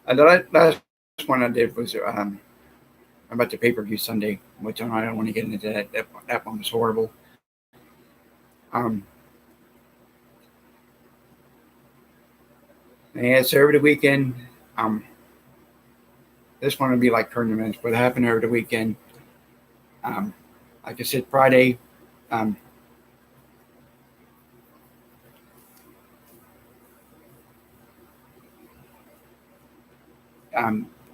last one I did was about the pay-per-view Sunday, which I don't want to get into that. That one was horrible. Um, yeah, so over the weekend, um, this one would be like tournaments. What happened over the weekend? Um, like I said, Friday. Um,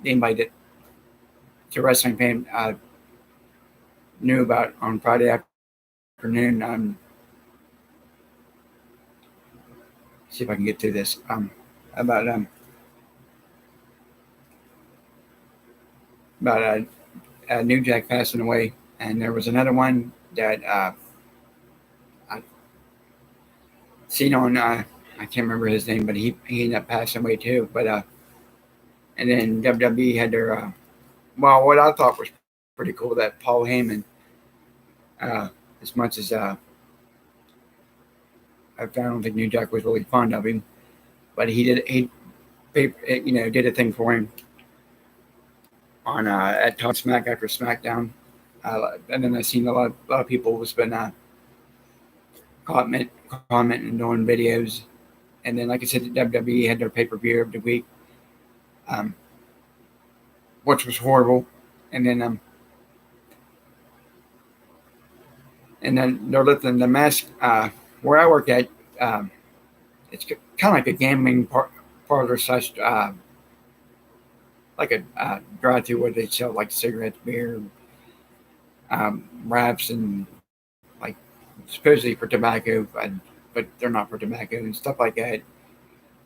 Anybody that the wrestling fan knew about on Friday afternoon. See if I can get through this. About New Jack passing away, and there was another one that I seen on. I can't remember his name, but he ended up passing away too. But and then WWE had their well, what I thought was pretty cool that Paul Heyman, uh, as much as I don't think New Jack was really fond of him, but did a thing for him on at Talk Smack after SmackDown, and then I seen a lot of people was been commenting and doing videos, and then like I said, the WWE had their pay-per-view of the week, um, which was horrible, and then they're lifting the mask. Where I work at, it's kind of like a gambling parlor slash like a drive-through where they sell like cigarettes, beer, wraps, and like supposedly for tobacco, but they're not for tobacco and stuff like that.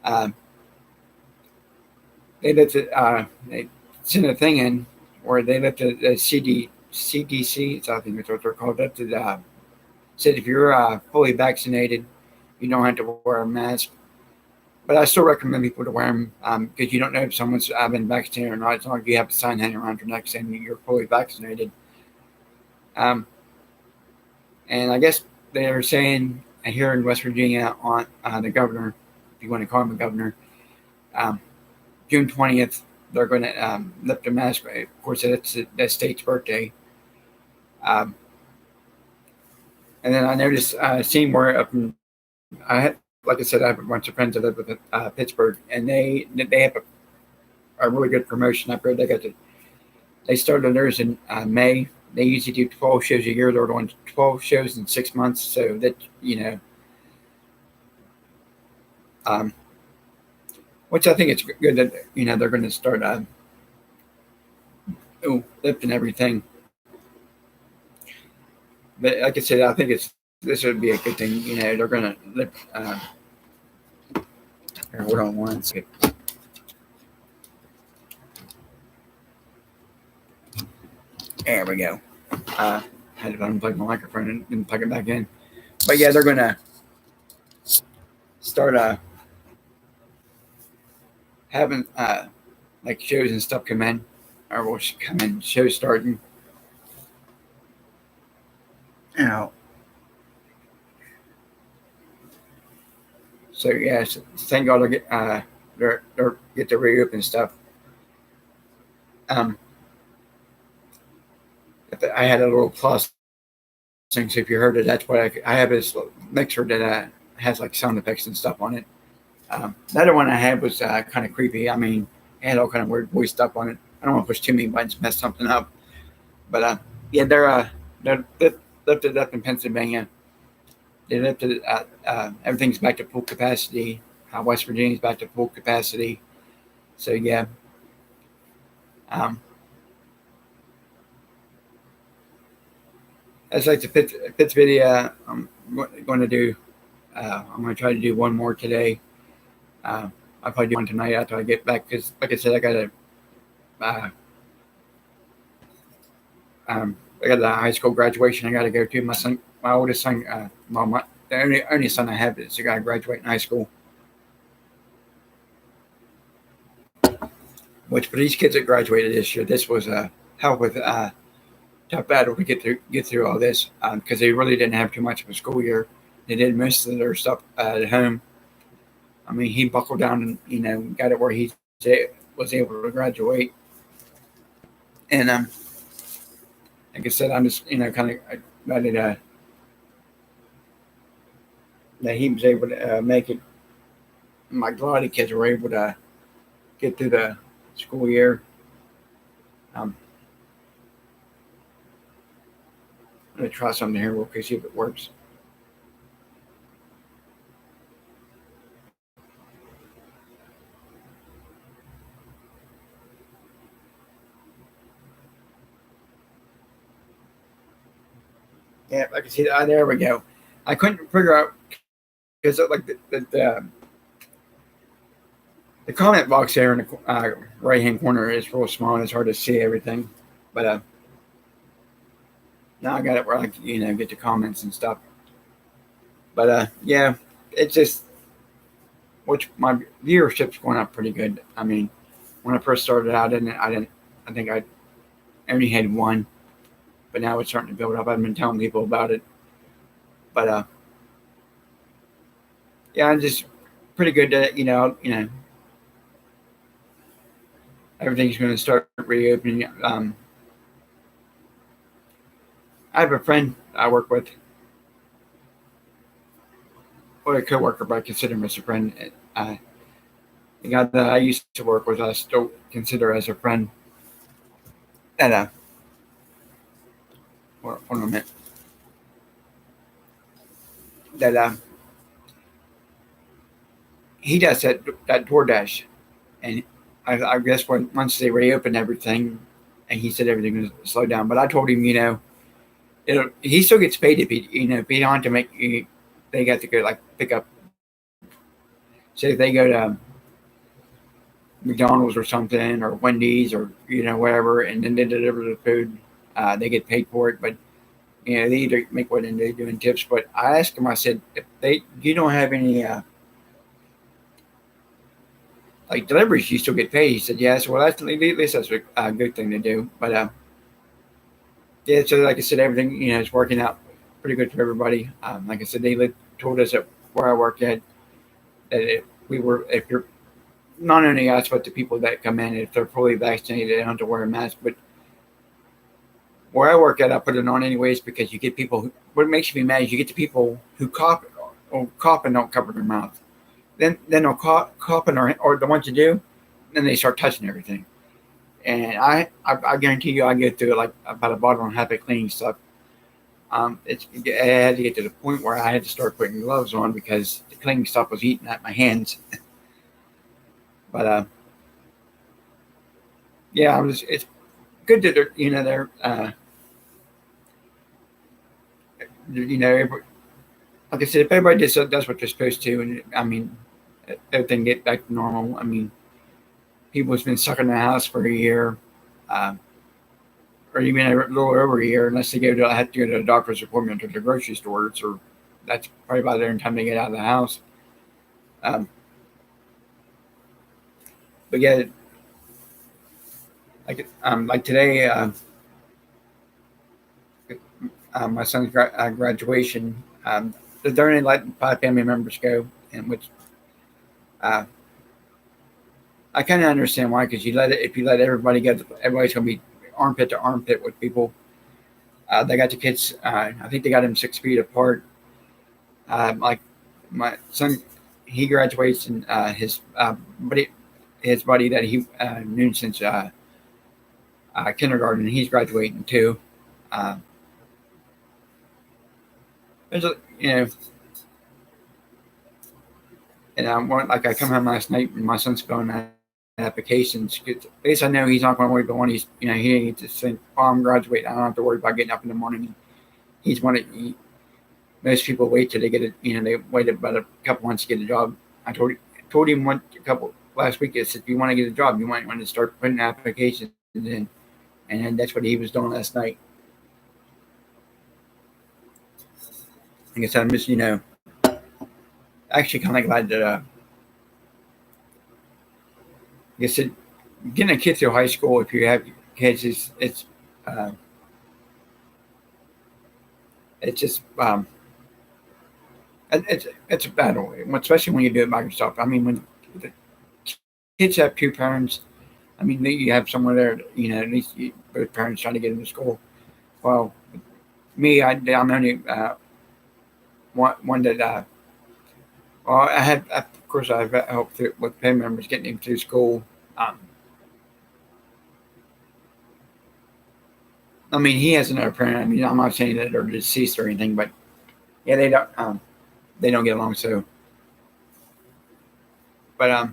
Um, they sent a thing in where they lifted the CDC, so I think that's what they're called, lifted said if you're fully vaccinated, you don't have to wear a mask. But I still recommend people to wear them because you don't know if someone's been vaccinated or not. As long as you have a sign hanging around your neck saying you're fully vaccinated. Um, and I guess they're saying here in West Virginia on the governor, if you want to call him a governor, um, June 20th, they're going to lift the mask. Of course, it's that state's birthday. Um, and then I noticed seeing where up in, like I said, I have a bunch of friends that live in Pittsburgh, and they have a really good promotion up there. They started theirs in May. They usually do 12 shows a year. They're doing 12 shows in 6 months, so that um, which I think it's good that they're going to start lifting everything. But like I said, I think this would be a good thing. They're going to lift. Here, hold on one second. There we go. Had to unplug my microphone and plug it back in. But yeah, they're going to start having like shows and stuff come in, or will come in, shows starting. You know, so yeah, so thank God they're get to reopen stuff. Um, I had a little plus thing, so if you heard it, that's what I have this mixer that has like sound effects and stuff on it. The other one I had was kind of creepy. I mean, it had all kind of weird voice stuff on it. I don't want to push too many buttons, mess something up. But yeah, they're lifted up in Pennsylvania. They lifted everything's back to full capacity. West Virginia's back to full capacity. So yeah, um, as like the fifth video, I'm going to do. I'm going to try to do one more today. I'll probably do one tonight after I get back because, like I said, uh, I got a high school graduation I got to go to. My oldest son, the only son I have is a guy graduating high school. Which for these kids that graduated this year, this was a hell with tough battle to get through all this because they really didn't have too much of a school year. They did most of their stuff at home. I mean, he buckled down and got it where he's at. was able to graduate. And like I said, I'm just kind of excited that he was able to make it. My glad kids were able to get through the school year. Um, I'm gonna try something here real quick, see if it works. Yeah, I can see that. There we go. I couldn't figure out because like the comment box there in the right hand corner is real small and it's hard to see everything. But now I got it where I can, get the comments and stuff. But yeah, it's just which my viewership's going up pretty good. I mean, when I first started out, I think I only had one, but now it's starting to build up. I've been telling people about it, but yeah, I'm just pretty good at everything's going to start reopening. I have a friend I work with, or a coworker, but I consider him as a friend. Uh, the guy that I used to work with, I still consider as a friend. And hold on a minute. That he does that DoorDash, and I guess once they reopened everything, and he said everything was slowed down. But I told him, he still gets paid if he on to make they got to go like pick up. Say if they go to McDonald's or something, or Wendy's, or whatever, and then they deliver the food, they get paid for it. But they either make what they're doing tips. But I asked him, I said, if you don't have any like deliveries, you still get paid. He said, yes. Well, at least that's a good thing to do. But yeah, so like I said, everything is working out pretty good for everybody. Like I said, they told us that where I work at that if you're not only us but the people that come in, if they're fully vaccinated, they don't have to wear a mask. But where I work at, I put it on anyways because you get people. What makes me mad is you get the people who cough and don't cover their mouth. Then they'll cough or the ones you do, then they start touching everything. And I guarantee you, I get through like about a bottle and a half of cleaning stuff. I had to get to the point where I had to start putting gloves on because the cleaning stuff was eating at my hands. But yeah, it's good that they're like I said, if everybody does what they're supposed to, and I mean everything get back to normal. I mean, people has been stuck in the house for a year, or even a little over a year, unless they have to go to a doctor's appointment or the grocery store, or that's probably about the time they get out of the house. Um, but yeah, like today, my son's graduation. They're only letting 5 family members go, and which uh, I kind of understand why, because if you let everybody go, everybody's going to be armpit to armpit with people. They got the kids. I think they got them 6 feet apart. Like my son, he graduates, and his buddy that he knew since kindergarten, he's graduating too. Uh, there's a, and like I come home last night, and my son's filling out applications. At least I know he's not going to worry about when he's, he needs to think, oh, I'm graduating. I don't have to worry about getting up in the morning. He's one of most people wait till they get it. They wait about a couple months to get a job. I told him last week. I said, if you want to get a job, you might want to start putting applications in, and then that's what he was doing last night. Like I said, I'm just actually kind of glad that like I said, getting a kid through high school if you have kids it's just it's a battle, especially when you do it by yourself. I mean, when the kids have two parents, I mean, you have someone there, at least both parents trying to get them to school. Well, me, I'm only one that, well, of course, I've helped with family members getting him through school. Um, I mean, he has another parent. I mean, I'm not saying that they're deceased or anything, but yeah, they don't get along. So, but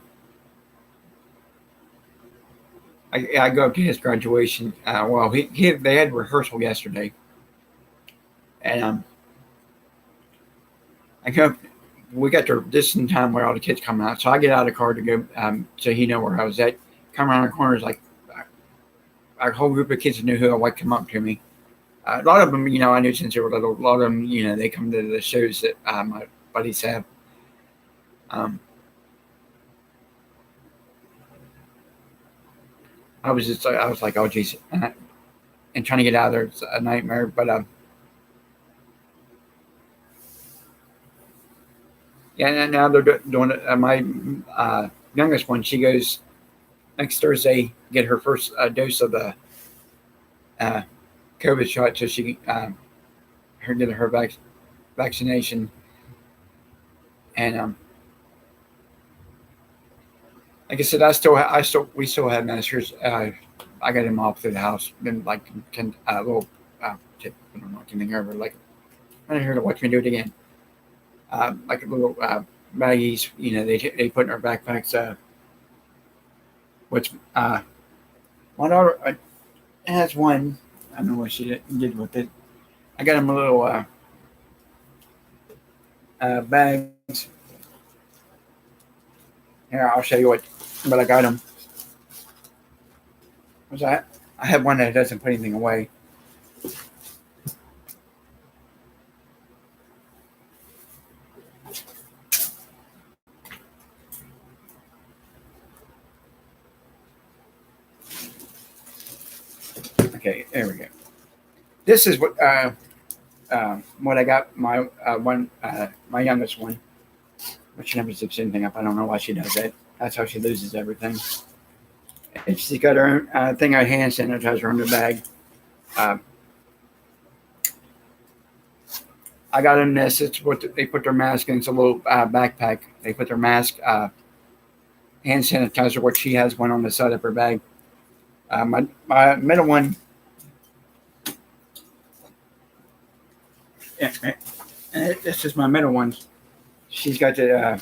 I go up to his graduation. Well, they had rehearsal yesterday, and I go. We got there just in time where all the kids come out, so I get out of the car to go, so he know where I was at. Come around the corner is like a whole group of kids knew who I would come up to me. A lot of them, I knew since they were little. A lot of them, they come to the shows that my buddies have. Um, I was like, oh geez, and trying to get out of there, it's a nightmare. But yeah, and now they're doing it. My youngest one, she goes next Thursday get her first dose of the uh, COVID shot, so she her get her vaccination, and like I said, we still have measures. I got him all through the house, then like little tip, I don't know, anything over like I didn't hear to watch me do it again. Like little baggies, they put in our backpacks. Which my daughter has one. I don't know what she did with it. I got him a little bags. Here, I'll show you what I got him. Was I have one that doesn't put anything away. Okay, there we go. This is what I got my youngest one. But she never zips anything up. I don't know why she does that. That's how she loses everything. And she's got her own thing of hand sanitizer in the bag. Uh, I got in this. It's what they put their mask in. It's a little backpack. They put their mask, hand sanitizer. What she has one on the side of her bag. My middle one. Yeah, this is my middle one. She's got the.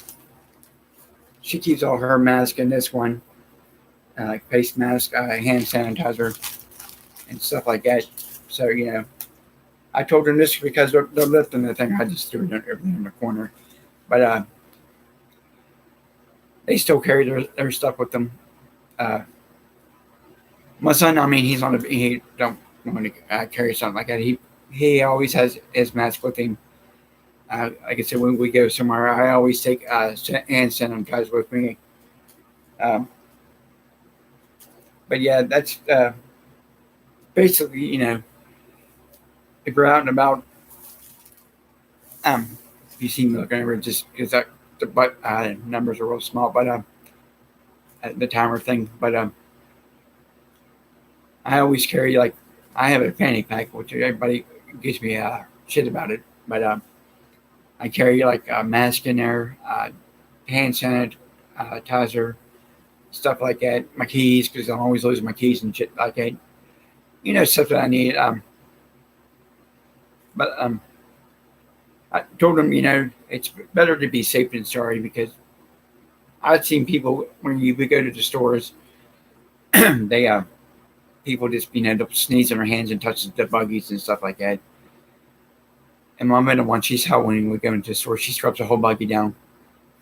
She keeps all her mask in this one, like face mask, hand sanitizer, and stuff like that. So I told them this because they're lifting the thing. I just threw it everything in the corner, but they still carry their stuff with them. My son, I mean, he don't want to carry something like that. He always has his mask with him. Like I said, when we go somewhere, I always take hand sanitizer with me. Um, but yeah, that's basically, if you're out and about, if you see me looking over, just because the numbers are real small, but the timer thing. But I always carry like I have a fanny pack, which everybody gives me shit about it, but I carry like a mask in there, hand sanitizer, stuff like that. My keys, because I'm always losing my keys and shit like that. Stuff that I need. But I told them, it's better to be safe than sorry because I've seen people when we go to the stores, they people just they'll sneeze in their hands and touch the buggies and stuff like that. And my middle one, she's how when we go into the store, she scrubs the whole buggy down.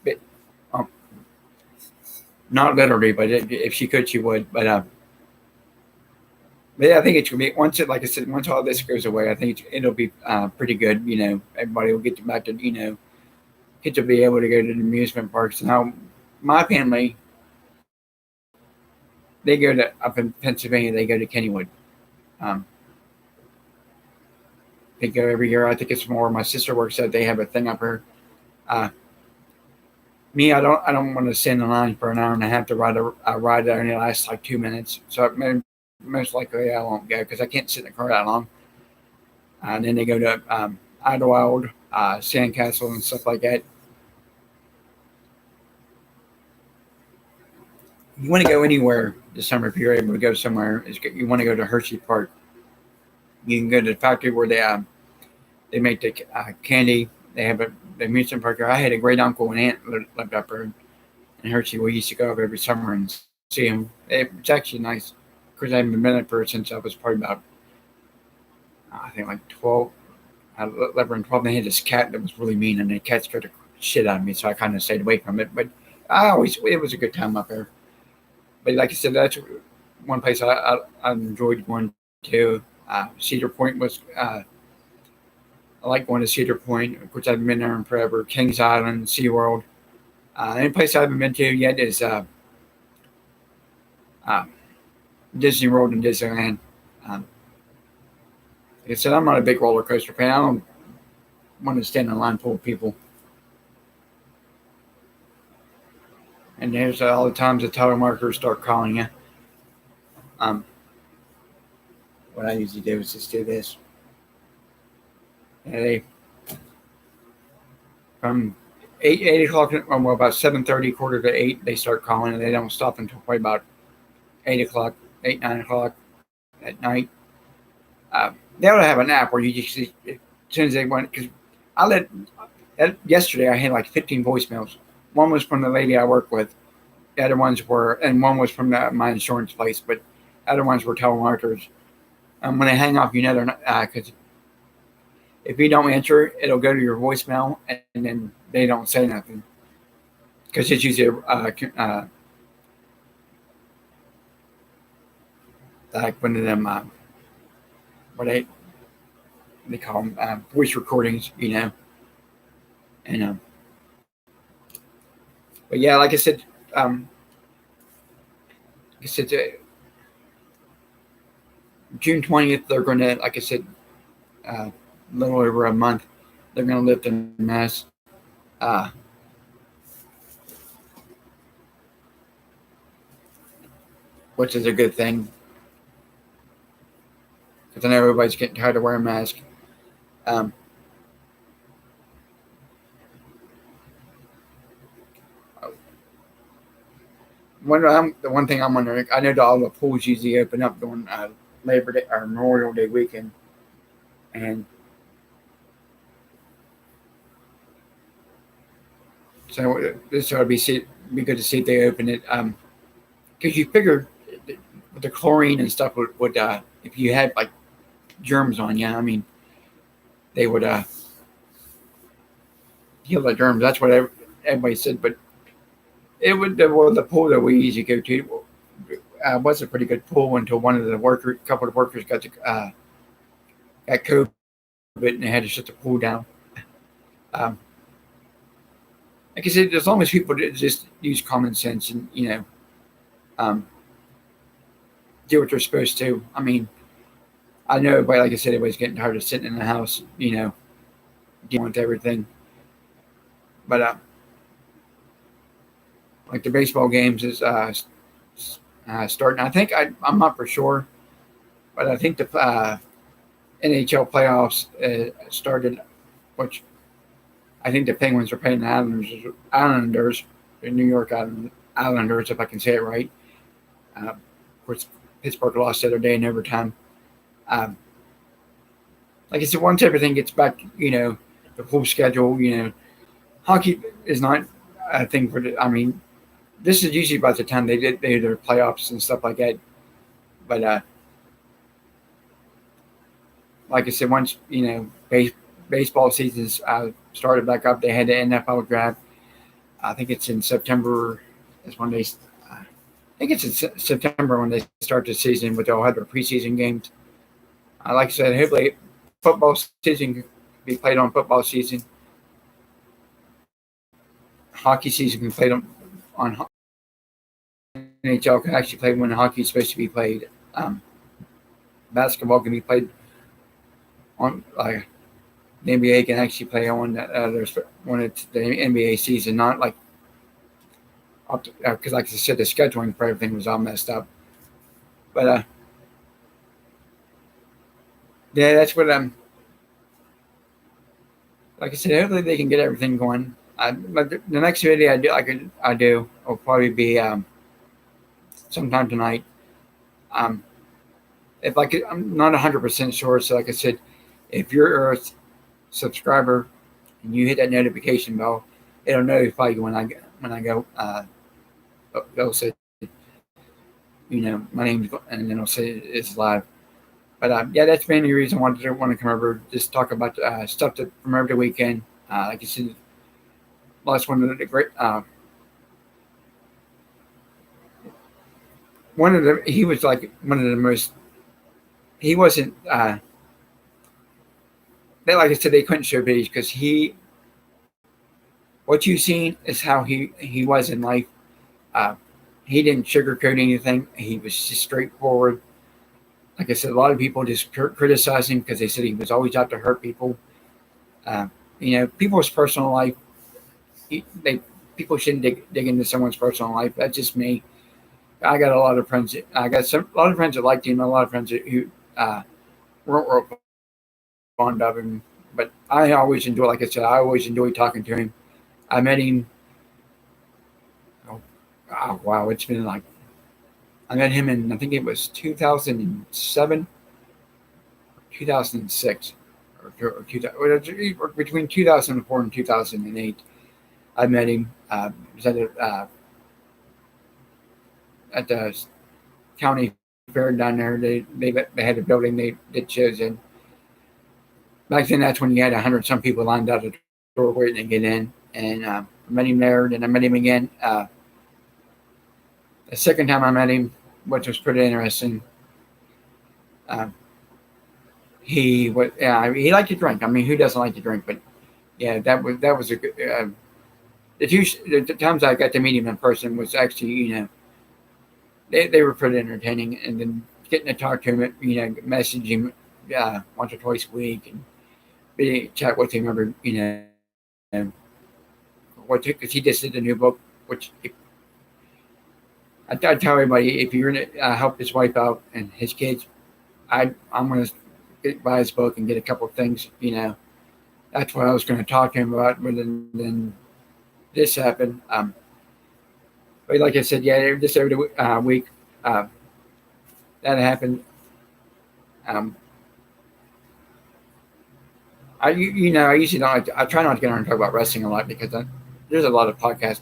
But, um, not literally, but if she could, she would. But yeah, I think it's gonna be like I said, once all this goes away, I think it'll be pretty good. Everybody will get back to get to be able to go to the amusement parks. Now, my family, they go to up in Pennsylvania. They go to Kennywood. Um, they go every year. I think it's more. My sister works at. They have a thing up here. Uh, Me, I don't want to stand in line for an hour and a half to ride a ride that only lasts like 2 minutes. So most likely I won't go because I can't sit in the car that long. And then they go to Idlewild, Sandcastle, and stuff like that. You want to go anywhere this summer if you're able to go somewhere. You want to go to Hershey Park. You can go to the factory where they make the candy. They have the amusement park there. I had a great uncle and aunt lived up there in Hershey. We used to go up every summer and see them. It's actually nice. Of course, I haven't been up there since I was probably about, I think like 12, 11, 12. They had this cat that was really mean, and the cat scared the shit out of me, so I kind of stayed away from it. But it was a good time up there. But like I said, that's one place I enjoyed going to. Cedar Point was, I like going to Cedar Point, which I haven't been there in forever. Kings Island, SeaWorld. The only place I haven't been to yet is uh, Disney World and Disneyland. Um, like I said, I'm not a big roller coaster fan. I don't want to stand in a line full of people. And there's all the times the telemarketers start calling you. Um, what I usually do is just do this. And they from 8 o'clock, well, about 7:30, quarter to 8, they start calling, and they don't stop until probably about 8 o'clock, 9 o'clock at night. They ought to have an app where you just, as soon as they want, because yesterday I had like 15 voicemails. One was from the lady I work with. The other ones were, and one was from my insurance place, but the other ones were telemarketers. And when they hang up, you know they're not, because if you don't answer, it'll go to your voicemail, and then they don't say nothing. Because it's usually like one of them, what they call them, voice recordings, you know. And but yeah, like I said, June 20th, they're going to, like I said, a little over a month, they're going to lift the mask. Uh, which is a good thing because I know everybody's getting tired of wearing masks. Um, the one thing I'm wondering, I know that all the pools usually open up during Labor Day or Memorial Day weekend, and so this ought to be good to see if they open it. Because you figure with the chlorine and stuff would if you had like germs on you, I mean, they would heal the germs. That's what everybody said. But it would the pool that we usually go to was a pretty good pool until couple of workers got COVID and they had to shut the pool down. Um, like I said, as long as people just use common sense and um, do what they're supposed to. I mean, I know everybody, like I said, everybody's getting tired of sitting in the house, dealing with everything. But like the baseball games is starting. I think I'm not for sure, but I think the NHL playoffs started, which I think the Penguins are playing the Islanders, the New York Islanders, if I can say it right. Of course, Pittsburgh lost the other day in overtime. Um, like I said, once everything gets back, the full schedule, hockey is not a thing for I mean, this is usually about the time they do their playoffs and stuff like that. But like I said, once baseball seasons started back up, they had the NFL draft. I think it's in September. Is when they. I think it's in September when they start the season, but they'll have their preseason games. Like I said, hopefully football season can be played on football season. Hockey season can be played on NHL can actually play when hockey is supposed to be played. Basketball can be played on the NBA can actually play on when it's the NBA season, not like because like I said, the scheduling for everything was all messed up. But yeah, that's what I'm. Like I said, hopefully they can get everything going. But the next video I do will probably be sometime tonight. Um, if I could, I'm not 100% sure. So like I said, if you're a subscriber and you hit that notification bell, it'll notify you when I go. It'll say, my name's, and then it'll say it's live. But yeah, that's the main reason I want to come over, just talk about stuff from over the weekend. Like I said, last one of the great. He was like one of the most. He wasn't. They like I said, they couldn't show videos because what you've seen is how he was in life. Uh, he didn't sugarcoat anything. He was just straightforward. Like I said, a lot of people just criticized him because they said he was always out to hurt people. Uh, people's personal life. They people shouldn't dig into someone's personal life. That's just me. I got a lot of friends. I got a lot of friends that liked him. A lot of friends who weren't real fond of him. But I always enjoy, like I said, I always enjoy talking to him. I met him. Oh wow, it's been like I met him in I think it was 2007, 2006, or between 2004 and 2008. I met him. Was at the county fair down there. They had a building they did shows in. Back then, that's when you had 100 some people lined out at the door waiting to get in. And I met him there. Then I met him again. The second time I met him, which was pretty interesting. He liked to drink. I mean, who doesn't like to drink? But yeah, that was a good. The times I got to meet him in person was actually they were pretty entertaining. And then getting to talk to him, message him once or twice a week and chat with him over because he just did a new book, which I tell everybody if you're going to help his wife out and his kids, I'm going to buy his book and get a couple of things. That's what I was going to talk to him about. But then this happened. But like I said, yeah, just every week that happened. I usually don't. I try not to get on and talk about wrestling a lot because there's a lot of podcasts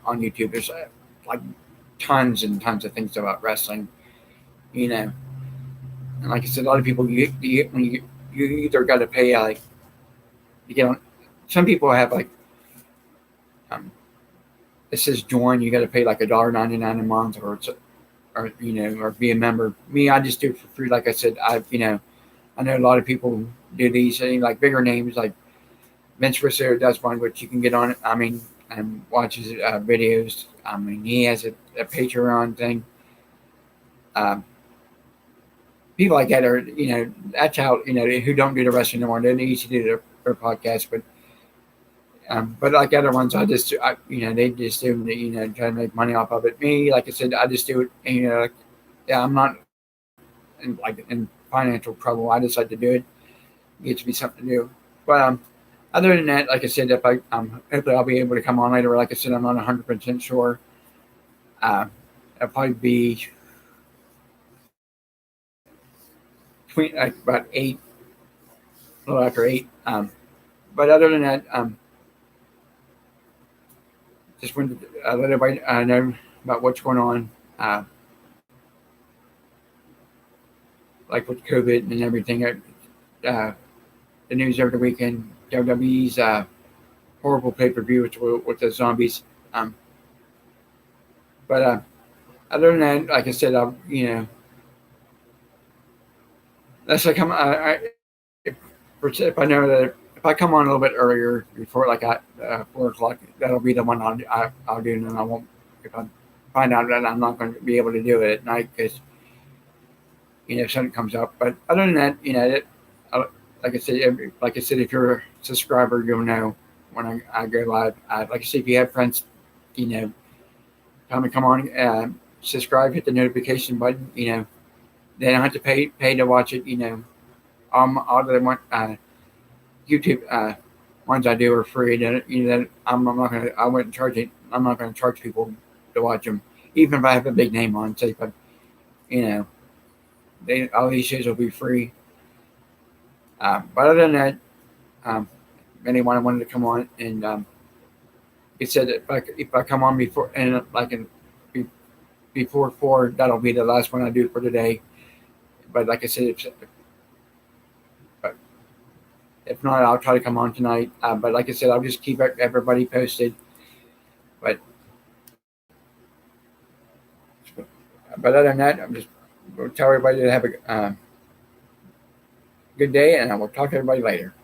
on YouTube. There's like tons and tons of things about wrestling. And like I said, a lot of people you either got to pay you get on. Some people have it says join. You got to pay like $1.99 a month or be a member. Me, I just do it for free. Like I said, I know a lot of people do these like bigger names like Vince Russo does one, which you can get on it. I mean, and watch his videos. I mean, he has a Patreon thing. People like that are, that's how, who don't do the wrestling anymore. They used to do their podcast, but like other ones, they just do, try to make money off of it. Me, like I said, I just do it. And, yeah, I'm not in financial trouble. I just like to do it. It gets me something to do. But other than that, like I said, if hopefully I'll be able to come on later. Like I said, I'm not 100% sure. It'll probably be between about 8, a little after 8. But other than that, just wanted to let everybody know about what's going on, like with COVID and everything. The news over the weekend, WWE's horrible pay-per-view with the zombies. But other than that, like I said, unless I come, if I know that if I come on a little bit earlier before like at 4 o'clock, that'll be the one I'll do, and then I won't. If I find out that I'm not going to be able to do it at night because something comes up. But other than that, like I said, if you're a subscriber, you'll know when I go live. Like I said, if you have friends, Tell them to come on, subscribe, hit the notification button. They don't have to pay to watch it. All the YouTube ones I do are free. I wouldn't charge it. I'm not gonna charge people to watch them, even if I have a big name on. Say, but you know, all these shows will be free. But other than that, if anyone wanted to come on, and it said that if I come on before and before 4, that'll be the last one I do for today. But like I said, if not, I'll try to come on tonight. But like I said, I'll just keep everybody posted. But other than that, I'm just going to tell everybody to have a good day, and I will talk to everybody later.